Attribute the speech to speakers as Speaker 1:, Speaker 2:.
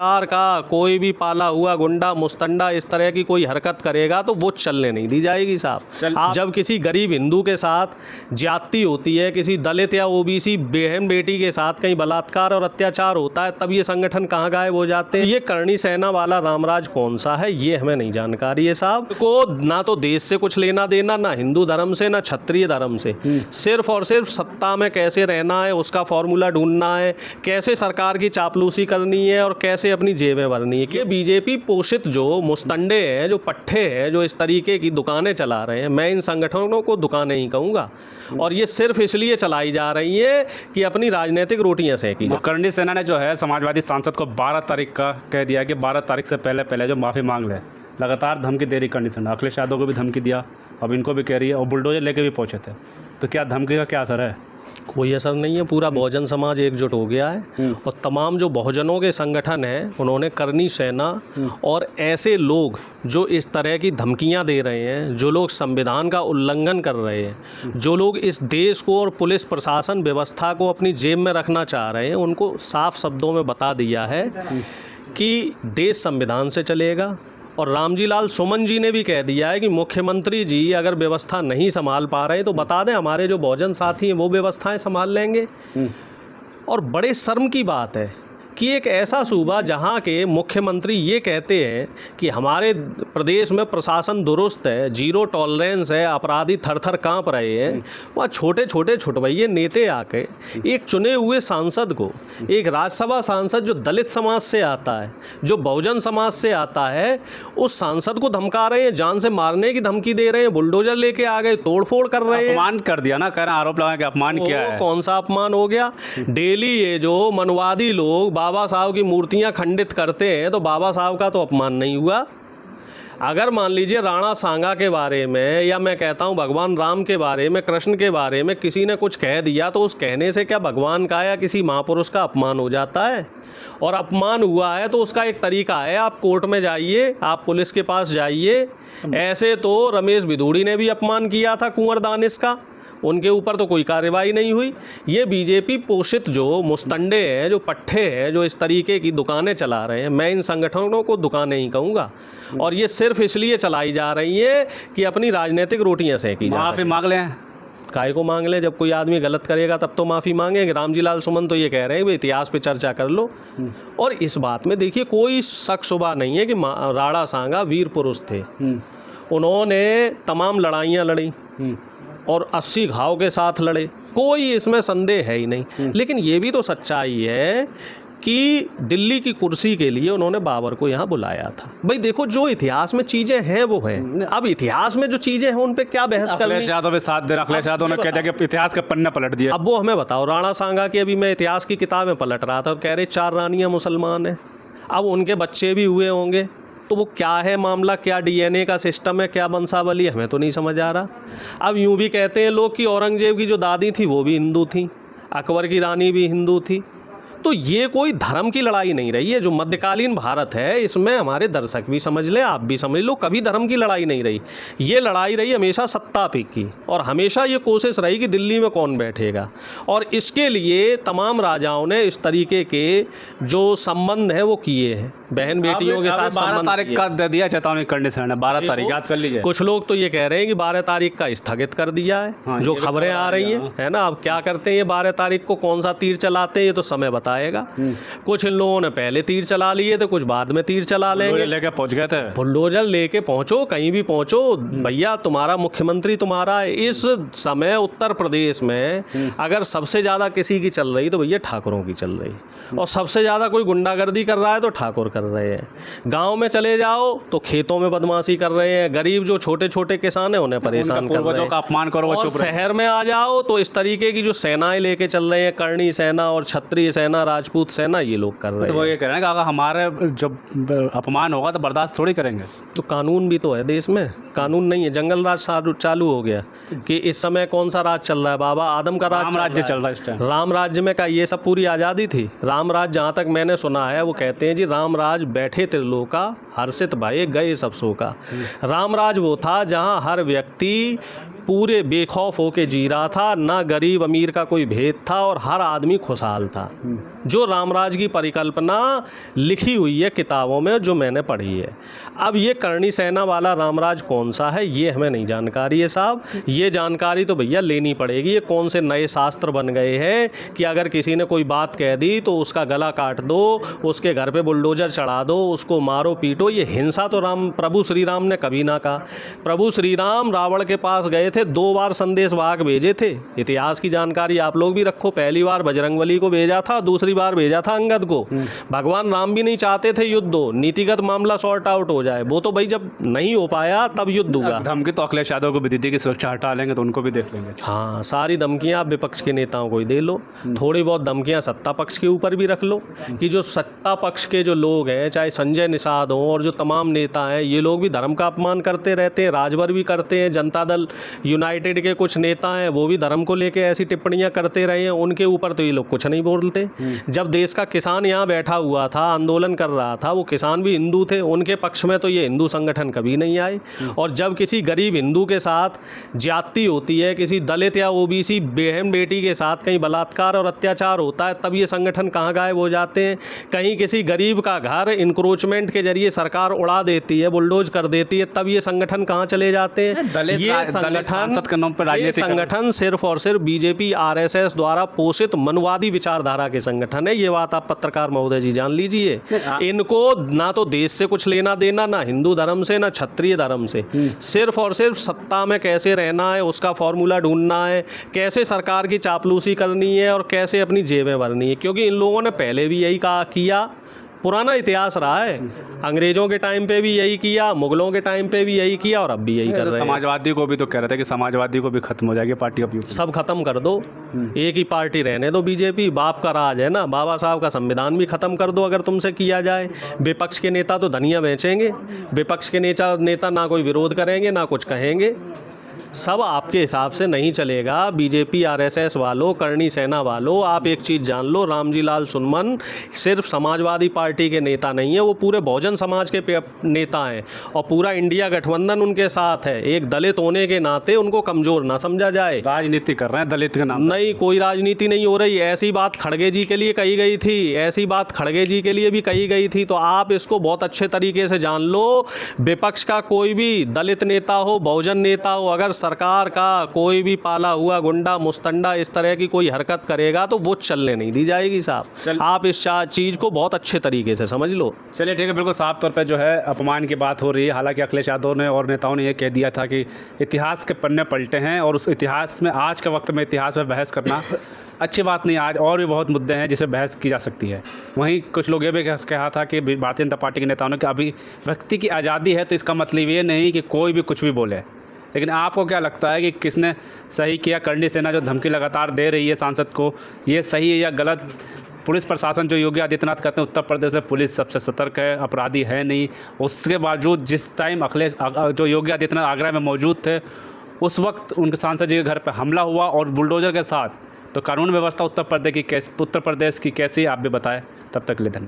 Speaker 1: Car का कोई भी पाला हुआ गुंडा मुस्तंडा इस तरह की कोई हरकत करेगा तो वो चलने नहीं दी जाएगी साहब। जब किसी गरीब हिंदू के साथ ज्यादती होती है, किसी दलित या ओबीसी बहन बेटी के साथ कहीं बलात्कार और अत्याचार होता है, तब ये संगठन कहाँ गायब हो जाते हैं। ये करणी सेना वाला रामराज कौन सा है, ये हमें नहीं जानकारी है साहब। को ना तो देश से कुछ लेना देना, ना हिंदू धर्म से, ना क्षत्रिय धर्म से, सिर्फ और सिर्फ सत्ता में कैसे रहना है उसका फॉर्मूला ढूंढना है, कैसे सरकार की चापलूसी करनी है और कैसे अपनी जेबें भरनी है। कि बीजेपी पोषित जो मुस्तंडे हैं, जो पट्टे हैं, जो इस तरीके की दुकानें चला रहे हैं, मैं इन संगठनों को दुकानें ही कहूँगा, और ये सिर्फ इसलिए चलाई जा रही है कि अपनी राजनीतिक रोटियां सेकी जाए।
Speaker 2: करणी सेना ने जो है समाजवादी सांसद को 12 तारीख का कह दिया कि 12 तारीख से पहले जो माफ़ी मांग ले। लगातार धमकी दे रही करणी सेना, अखिलेश यादव को भी धमकी दिया, अब इनको भी कह रही है, और बुलडोजर लेके भी पहुँचे थे। तो क्या धमकी का क्या असर है?
Speaker 1: कोई असर नहीं है। पूरा बहुजन समाज एकजुट हो गया है और तमाम जो बहुजनों के संगठन हैं उन्होंने करणी सेना और ऐसे लोग जो इस तरह की धमकियां दे रहे हैं, जो लोग संविधान का उल्लंघन कर रहे हैं, जो लोग इस देश को और पुलिस प्रशासन व्यवस्था को अपनी जेब में रखना चाह रहे हैं, उनको साफ शब्दों में बता दिया है कि देश संविधान से चलेगा। और रामजी लाल सुमन जी ने भी कह दिया है कि मुख्यमंत्री जी अगर व्यवस्था नहीं संभाल पा रहे तो बता दें, हमारे जो बहुजन साथी हैं वो व्यवस्थाएं संभाल लेंगे। और बड़े शर्म की बात है कि एक ऐसा सूबा जहां के मुख्यमंत्री ये कहते हैं कि हमारे प्रदेश में प्रशासन दुरुस्त है, जीरो टॉलरेंस है, अपराधी थर थर काँप रहे हैं, वहाँ छोटे छोटे छुटवैये नेते आके एक चुने हुए सांसद को, एक राज्यसभा सांसद जो दलित समाज से आता है, जो बहुजन समाज से आता है, उस सांसद को धमका रहे हैं, जान से मारने की धमकी दे रहे हैं, बुलडोजर लेके आ गए, तोड़फोड़ कर रहे हैं।
Speaker 2: अपमान कर दिया ना, कह रहे आरोप लगा कि अपमान किया है।
Speaker 1: कौन सा अपमान हो गया? डेली ये जो मनवादी लोग बाबा साहब की मूर्तियां खंडित करते हैं तो बाबा साहब का तो अपमान नहीं हुआ। अगर मान लीजिए राणा सांगा के बारे में, या मैं कहता हूं भगवान राम के बारे में, कृष्ण के बारे में किसी ने कुछ कह दिया तो उस कहने से क्या भगवान का या किसी महापुरुष का अपमान हो जाता है? और अपमान हुआ है तो उसका एक तरीका है, आप कोर्ट में जाइए, आप पुलिस के पास जाइए। ऐसे तो रमेश भिदूड़ी ने भी अपमान किया था कुंवर दानिश का, उनके ऊपर तो कोई कार्रवाई नहीं हुई। ये बीजेपी पोषित जो मुस्तंडे हैं, जो पट्टे हैं, जो इस तरीके की दुकानें चला रहे हैं, मैं इन संगठनों को दुकानें ही कहूँगा, और ये सिर्फ इसलिए चलाई जा रही है कि अपनी राजनीतिक रोटियां सेकी जा सके।
Speaker 2: माफ़ी मांग लें,
Speaker 1: काय को मांग लें? जब कोई आदमी गलत करेगा तब तो माफ़ी मांगेंगे। रामजी लाल सुमन तो ये कह रहे हैं कि इतिहास पे चर्चा कर लो। और इस बात में देखिए कोई शक शुबा नहीं है कि राणा सांगा वीर पुरुष थे, उन्होंने तमाम लड़ाइयाँ लड़ी और 80 घाव के साथ लड़े, कोई इसमें संदेह है ही नहीं। लेकिन ये भी तो सच्चाई है कि दिल्ली की कुर्सी के लिए उन्होंने बाबर को यहाँ बुलाया था। भाई देखो, जो इतिहास में चीज़ें हैं वो हैं। अब इतिहास में जो चीज़ें हैं उन पे क्या बहस करनी?
Speaker 2: अखिलेश यादव के साथ दे, अखिलेश यादव ने कह दिया कि इतिहास के पन्ने पलट दिए।
Speaker 1: अब वो हमें बताओ, राणा सांगा की अभी मैं इतिहास की किताबें पलट रहा था, कह रहे 4 रानियाँ मुसलमान हैं, अब उनके बच्चे भी हुए होंगे, तो वो क्या है मामला, क्या डीएनए का सिस्टम है, क्या वंशावली, हमें तो नहीं समझ आ रहा। अब यूं भी कहते हैं लोग कि औरंगजेब की जो दादी थी वो भी हिंदू थी, अकबर की रानी भी हिंदू थी। तो ये कोई धर्म की लड़ाई नहीं रही है। जो मध्यकालीन भारत है इसमें हमारे दर्शक भी समझ लें, आप भी समझ लो, कभी धर्म की लड़ाई नहीं रही। ये लड़ाई रही हमेशा सत्ता पे की, और हमेशा ये कोशिश रही कि दिल्ली में कौन बैठेगा। और इसके लिए तमाम राजाओं ने इस तरीके के जो संबंध है वो किए हैं, बहन बेटियों के साथ।
Speaker 2: 12 तारीख का दे दिया चेतावनी करणी सेना ने, 12 तारीख याद कर लीजिए।
Speaker 1: कुछ लोग तो ये कह रहे हैं कि 12 तारीख का स्थगित कर दिया है।
Speaker 2: हाँ,
Speaker 1: जो खबरें आ रही हैं, है ना। अब क्या करते हैं ये 12 तारीख को, कौन सा तीर चलाते हैं ये तो समय बताएगा। कुछ इन लोगों ने पहले तीर चला लिए थे, कुछ बाद में तीर चला लेंगे।
Speaker 2: लेके पहुंच गए थे,
Speaker 1: बुलडोजर लेके पहुंचो, कहीं भी पहुंचो भैया, तुम्हारा मुख्यमंत्री तुम्हारा है। इस समय उत्तर प्रदेश में अगर सबसे ज्यादा किसी की चल रही तो भैया ठाकुरों की चल रही, और सबसे ज्यादा कोई गुंडागर्दी कर रहा है तो ठाकुर कर रहे हैं। गांव में चले जाओ तो खेतों में बदमाशी कर रहे हैं, गरीब जो छोटे छोटे किसान हैं उन्हें परेशान कर रहे हैं,
Speaker 2: का अपमान करो।
Speaker 1: और शहर में आ जाओ तो इस तरीके की जो सेनाएं लेके चल रहे हैं, करणी सेना और क्षत्रिय सेना, राजपूत सेना, ये लोग कर रहे हैं।
Speaker 2: तो वो ये कह रहे हैं कि अगर हमारे जब अपमान होगा तो बर्दाश्त थोड़ी करेंगे।
Speaker 1: तो कानून भी तो है देश में, कानून नहीं है। जंगल राज चालू हो गया कि इस समय कौन सा राज चल रहा है? बाबा आदम का राज,
Speaker 2: राम राज्य चल रहा है इस टाइम।
Speaker 1: राम राज्य में का ये सब पूरी आज़ादी थी। राम राज जहाँ तक मैंने सुना है वो कहते हैं जी, राम राज बैठे त्रिलोका, हर्षित भये गए सब शोका। राम राज वो था जहाँ हर व्यक्ति पूरे बेखौफ होके जी रहा था, ना गरीब अमीर का कोई भेद था, और हर आदमी खुशहाल था। जो रामराज की परिकल्पना लिखी हुई है किताबों में, जो मैंने पढ़ी है। अब ये करणी सेना वाला रामराज कौन सा है ये हमें नहीं जानकारी है साहब, ये जानकारी तो भैया लेनी पड़ेगी। ये कौन से नए शास्त्र बन गए हैं कि अगर किसी ने कोई बात कह दी तो उसका गला काट दो, उसके घर पे बुलडोजर चढ़ा दो, उसको मारो पीटो। ये हिंसा तो प्रभु श्री राम ने कभी ना कहा। प्रभु श्री राम रावण के पास गए थे, 2 बार संदेशवाहक भेजे थे। इतिहास की जानकारी आप लोग भी रखो, पहली बार बजरंगबली को भेजा था, दूसरी बार भेजा था अंगद को। भगवान राम भी नहीं चाहते थे युद्ध हो, नीतिगत मामला सॉर्ट आउट हो जाए। वो तो भाई जब नहीं हो पाया तब युद्ध हुआ।
Speaker 2: धमकी तो अखिलेश यादव को भी दी थी कि सुरक्षा हटा लेंगे तो उनको भी देख लेंगे।
Speaker 1: हाँ, सारी धमकियाँ आप विपक्ष के नेताओं को ही दे लो, थोड़ी बहुत धमकियाँ सत्ता पक्ष के ऊपर भी रख लो कि जो सत्ता पक्ष के जो लोग हैं, चाहे संजय निषाद हो और जो तमाम नेता हैं, ये लोग भी धर्म का अपमान करते रहते हैं, राजभर भी करते हैं। जनता दल यूनाइटेड के कुछ नेता हैं, वो भी धर्म को लेकर ऐसी टिप्पणियाँ करते रहे हैं, उनके ऊपर तो ये लोग कुछ नहीं बोलते। जब देश का किसान यहाँ बैठा हुआ था, आंदोलन कर रहा था, वो किसान भी हिंदू थे, उनके पक्ष में तो ये हिंदू संगठन कभी नहीं आए। और जब किसी गरीब हिंदू के साथ ज्यादती होती है, किसी दलित या ओबीसी बहन बेटी के साथ कहीं बलात्कार और अत्याचार होता है, तब ये संगठन कहाँ गायब हो जाते हैं। कहीं किसी गरीब का घर इंक्रोचमेंट के जरिए सरकार उड़ा देती है, बुलडोज कर देती है, तब ये संगठन कहाँ चले जाते हैं। ये संगठन सिर्फ और सिर्फ बीजेपी आरएसएस द्वारा पोषित मनवादी विचारधारा के संगठन है। ये बात आप पत्रकार महोदय जी जान लीजिए। इनको ना तो देश से कुछ लेना देना, ना हिंदू धर्म से, ना क्षत्रिय धर्म से। सिर्फ और सिर्फ सत्ता में कैसे रहना है उसका फॉर्मूला ढूंढना है, कैसे सरकार की चापलूसी करनी है और कैसे अपनी जेबें भरनी है। क्योंकि इन लोगों ने पहले भी यही कहा किया, पुराना इतिहास रहा है। अंग्रेजों के टाइम पे भी यही किया, मुगलों के टाइम पे भी यही किया और अब भी यही कर रहे हैं।
Speaker 2: समाजवादी को भी तो कह रहे थे कि समाजवादी को भी खत्म हो जाएगी पार्टी, अब
Speaker 1: सब खत्म कर दो, एक ही पार्टी रहने दो बीजेपी। बाप का राज है ना, बाबा साहब का संविधान भी खत्म कर दो अगर तुमसे किया जाए। विपक्ष के नेता तो धनिया बेचेंगे, विपक्ष के नेता ना कोई विरोध करेंगे ना कुछ कहेंगे। सब आपके हिसाब से नहीं चलेगा। बीजेपी आरएसएस वालों, करणी सेना वालों, आप एक चीज़ जान लो, रामजी लाल सुनमन सिर्फ समाजवादी पार्टी के नेता नहीं है, वो पूरे बहुजन समाज के नेता हैं और पूरा इंडिया गठबंधन उनके साथ है। एक दलित होने के नाते उनको कमज़ोर ना समझा जाए।
Speaker 2: राजनीति कर रहे हैं दलित के नाम।
Speaker 1: नहीं, कोई राजनीति नहीं हो रही। ऐसी बात खड़गे जी के लिए कही गई थी, ऐसी बात खड़गे जी के लिए भी कही गई थी। तो आप इसको बहुत अच्छे तरीके से जान लो, विपक्ष का कोई भी दलित नेता हो, बहुजन नेता हो, अगर सरकार का कोई भी पाला हुआ गुंडा मुस्तंडा इस तरह की कोई हरकत करेगा तो वो चलने नहीं दी जाएगी साहब। आप इस चीज़ को बहुत अच्छे तरीके से समझ लो।
Speaker 2: चलिए ठीक है, बिल्कुल साफ तौर पे जो है अपमान की बात हो रही है। हालांकि अखिलेश यादव ने और नेताओं ने ये कह दिया था कि इतिहास के पन्ने पलटे हैं और उस इतिहास में आज के वक्त में इतिहास में बहस करना अच्छी बात नहीं। आज और भी बहुत मुद्दे हैं जिसमें बहस की जा सकती है। वहीं कुछ लोग ये भी कहा था कि भारतीय जनता पार्टी के नेताओं ने कि अभी व्यक्ति की आज़ादी है तो इसका मतलब ये नहीं कि कोई भी कुछ भी बोले। लेकिन आपको क्या लगता है कि किसने सही किया? करणी सेना जो धमकी लगातार दे रही है सांसद को, ये सही है या गलत? पुलिस प्रशासन जो योगी आदित्यनाथ कहते हैं उत्तर प्रदेश में पुलिस सबसे सतर्क है, अपराधी है नहीं, उसके बावजूद जिस टाइम अखिलेश जो योगी आदित्यनाथ आगरा में मौजूद थे उस वक्त उनके सांसद जी के घर पर हमला हुआ और बुलडोजर के साथ, तो कानून व्यवस्था उत्तर प्रदेश की कैसी आप भी बताएं। तब तक ले धन्यवाद।